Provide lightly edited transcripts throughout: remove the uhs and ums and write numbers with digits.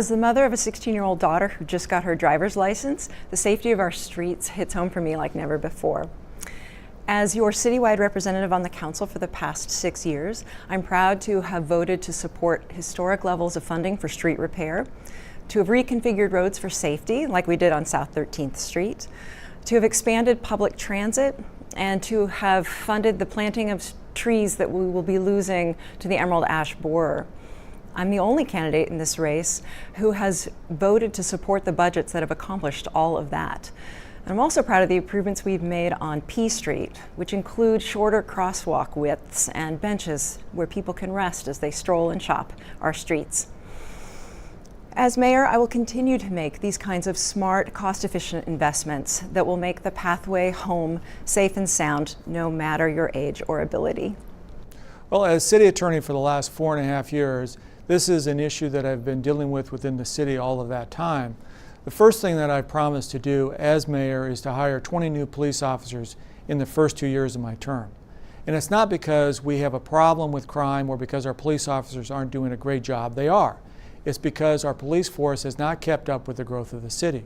As the mother of a 16-year-old daughter who just got her driver's license, the safety of our streets hits home for me like never before. As your citywide representative on the council for the past 6 years, I'm proud to have voted to support historic levels of funding for street repair, to have reconfigured roads for safety, like we did on South 13th Street, to have expanded public transit, and to have funded the planting of trees that we will be losing to the emerald ash borer. I'm the only candidate in this race who has voted to support the budgets that have accomplished all of that. And I'm also proud of the improvements we've made on P Street, which include shorter crosswalk widths and benches where people can rest as they stroll and shop our streets. As mayor, I will continue to make these kinds of smart, cost-efficient investments that will make the pathway home safe and sound, no matter your age or ability. Well, as city attorney for the last 4.5 years, this is an issue that I've been dealing with within the city all of that time. The first thing that I promised to do as mayor is to hire 20 new police officers in the first 2 years of my term. And it's not because we have a problem with crime or because our police officers aren't doing a great job. They are. It's because our police force has not kept up with the growth of the city.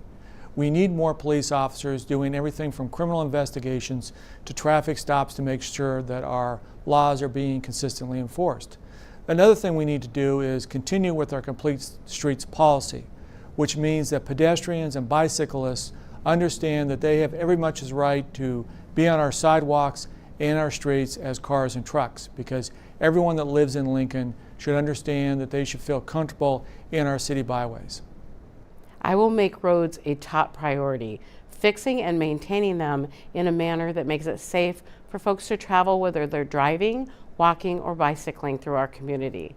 We need more police officers doing everything from criminal investigations to traffic stops to make sure that our laws are being consistently enforced. Another thing we need to do is continue with our complete streets policy, which means that pedestrians and bicyclists understand that they have every much as right to be on our sidewalks and our streets as cars and trucks, because everyone that lives in Lincoln should understand that they should feel comfortable in our city byways. I will make roads a top priority, fixing and maintaining them in a manner that makes it safe for folks to travel, whether they're driving, walking, or bicycling through our community.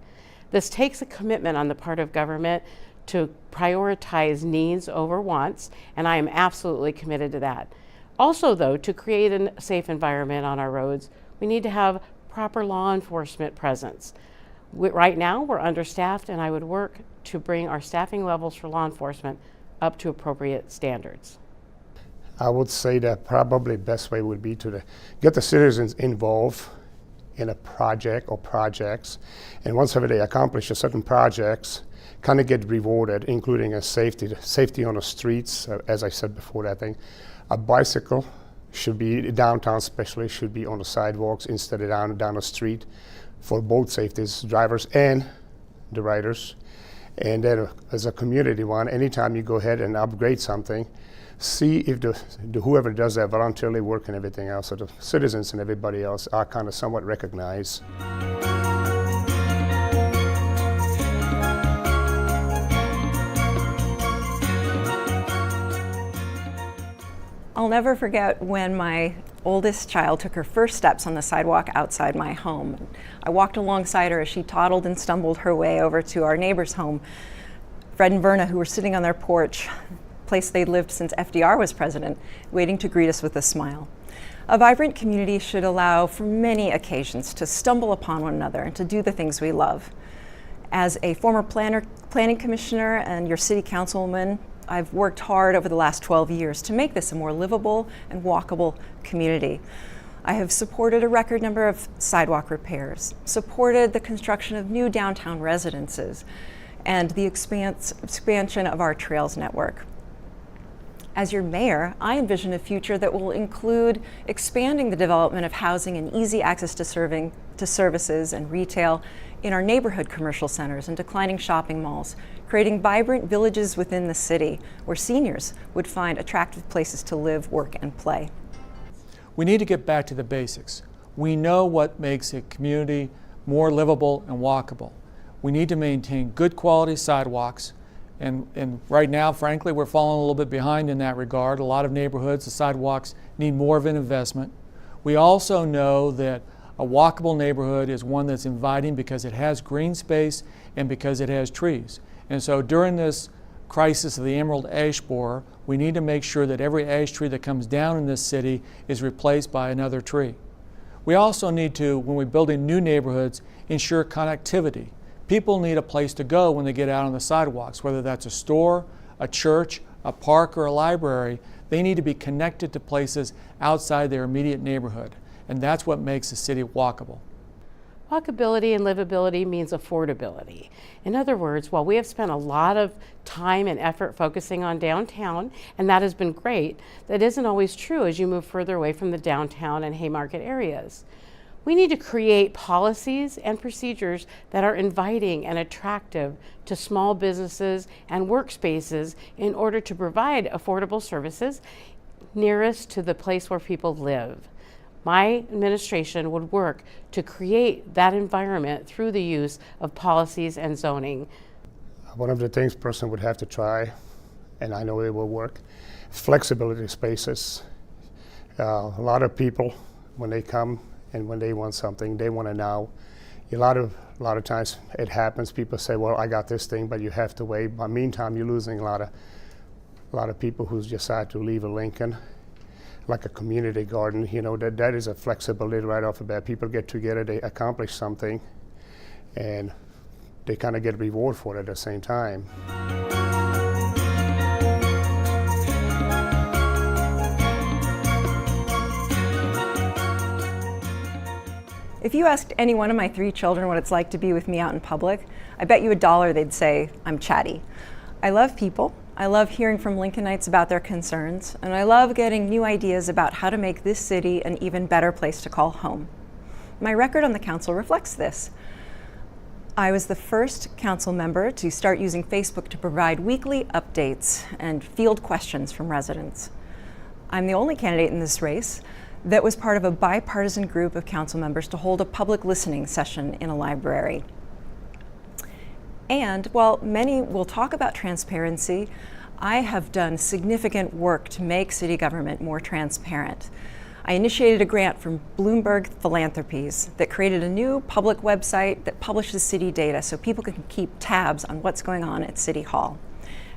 This takes a commitment on the part of government to prioritize needs over wants, and I am absolutely committed to that. Also, though, to create a safe environment on our roads, we need to have proper law enforcement presence. Right now, we're understaffed, and I would work to bring our staffing levels for law enforcement up to appropriate standards. I would say that probably the best way would be to get the citizens involved in a project or projects, and once they accomplish a certain projects, kind of get rewarded, including a safety on the streets. As I said before, I think a bicycle should be downtown, especially should be on the sidewalks instead of down the street, for both safeties, drivers and the riders. And then as a community one, anytime you go ahead and upgrade something, see if the whoever does that voluntarily work and everything else, so the citizens and everybody else are kind of somewhat recognized. I'll never forget when my oldest child took her first steps on the sidewalk outside my home. I walked alongside her as she toddled and stumbled her way over to our neighbor's home. Fred and Verna, who were sitting on their porch, place they'd lived since FDR was president, waiting to greet us with a smile. A vibrant community should allow for many occasions to stumble upon one another and to do the things we love. As a former planning commissioner and your city councilwoman, I've worked hard over the last 12 years to make this a more livable and walkable community. I have supported a record number of sidewalk repairs, supported the construction of new downtown residences, and the expansion of our trails network. As your mayor, I envision a future that will include expanding the development of housing and easy access to services and retail in our neighborhood commercial centers and declining shopping malls, creating vibrant villages within the city where seniors would find attractive places to live, work, and play. We need to get back to the basics. We know what makes a community more livable and walkable. We need to maintain good quality sidewalks, and right now, frankly, we're falling a little bit behind in that regard. A lot of neighborhoods, the sidewalks need more of an investment. We also know that a walkable neighborhood is one that's inviting because it has green space and because it has trees. And so during this crisis of the emerald ash borer, we need to make sure that every ash tree that comes down in this city is replaced by another tree. We also need to, when we're building new neighborhoods, ensure connectivity. People need a place to go when they get out on the sidewalks, whether that's a store, a church, a park, or a library. They need to be connected to places outside their immediate neighborhood, and that's what makes the city walkable. Walkability and livability means affordability. In other words, while we have spent a lot of time and effort focusing on downtown, and that has been great, that isn't always true as you move further away from the downtown and Haymarket areas. We need to create policies and procedures that are inviting and attractive to small businesses and workspaces in order to provide affordable services nearest to the place where people live. My administration would work to create that environment through the use of policies and zoning. One of the things person would have to try, and I know it will work, flexibility spaces. A lot of people, when they come and when they want something, they want to now. A lot of times it happens. People say, "Well, I got this thing," but you have to wait. But meantime, you're losing a lot of people who decide to leave a Lincoln, like a community garden. You know, that is a flexibility right off the bat. People get together, they accomplish something, and they kind of get reward for it at the same time. If you asked any one of my 3 children what it's like to be with me out in public, I bet you $1 they'd say, I'm chatty. I love people, I love hearing from Lincolnites about their concerns, and I love getting new ideas about how to make this city an even better place to call home. My record on the council reflects this. I was the first council member to start using Facebook to provide weekly updates and field questions from residents. I'm the only candidate in this race that was part of a bipartisan group of council members to hold a public listening session in a library. And while many will talk about transparency, I have done significant work to make city government more transparent. I initiated a grant from Bloomberg Philanthropies that created a new public website that publishes city data so people can keep tabs on what's going on at City Hall.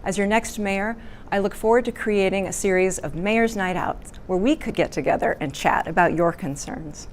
As your next mayor, I look forward to creating a series of Mayor's Night Out where we could get together and chat about your concerns.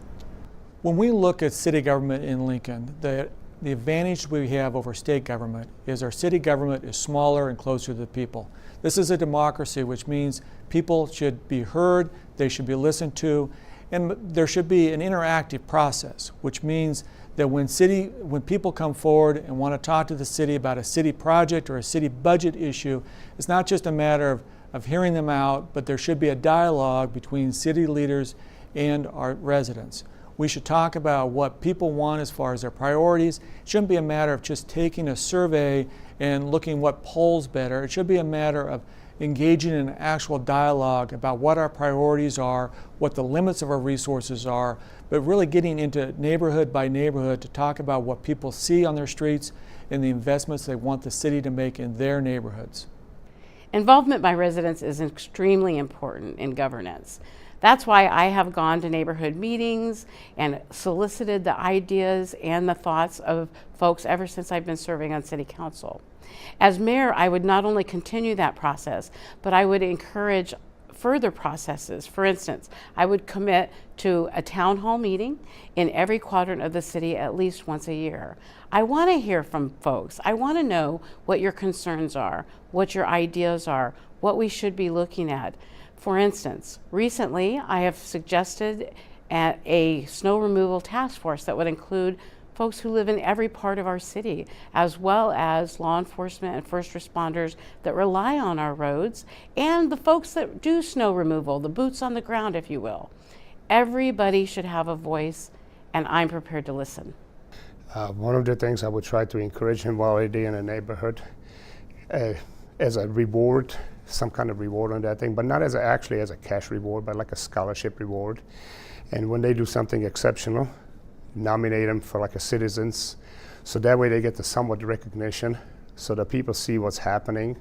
When we look at city government in Lincoln, the advantage we have over state government is our city government is smaller and closer to the people. This is a democracy, which means people should be heard, they should be listened to, and there should be an interactive process, which means that when people come forward and want to talk to the city about a city project or a city budget issue, it's not just a matter of hearing them out, but there should be a dialogue between city leaders and our residents. We should talk about what people want as far as their priorities. It shouldn't be a matter of just taking a survey and looking what polls better. It should be a matter of engaging in actual dialogue about what our priorities are, what the limits of our resources are, but really getting into neighborhood by neighborhood to talk about what people see on their streets and the investments they want the city to make in their neighborhoods. Involvement by residents is extremely important in governance. That's why I have gone to neighborhood meetings and solicited the ideas and the thoughts of folks ever since I've been serving on city council. As mayor, I would not only continue that process, but I would encourage further processes. For instance, I would commit to a town hall meeting in every quadrant of the city at least once a year. I want to hear from folks. I want to know what your concerns are, what your ideas are, what we should be looking at. For instance, recently I have suggested a snow removal task force that would include folks who live in every part of our city, as well as law enforcement and first responders that rely on our roads, and the folks that do snow removal, the boots on the ground, if you will. Everybody should have a voice, and I'm prepared to listen. One of the things I would try to encourage him while they're in a neighborhood as a reward, some kind of reward on that thing, but not actually as a cash reward, but like a scholarship reward. And when they do something exceptional, nominate them for like a citizens, so that way they get the somewhat recognition, so that people see what's happening,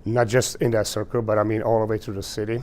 not just in that circle, but I mean all the way through the city.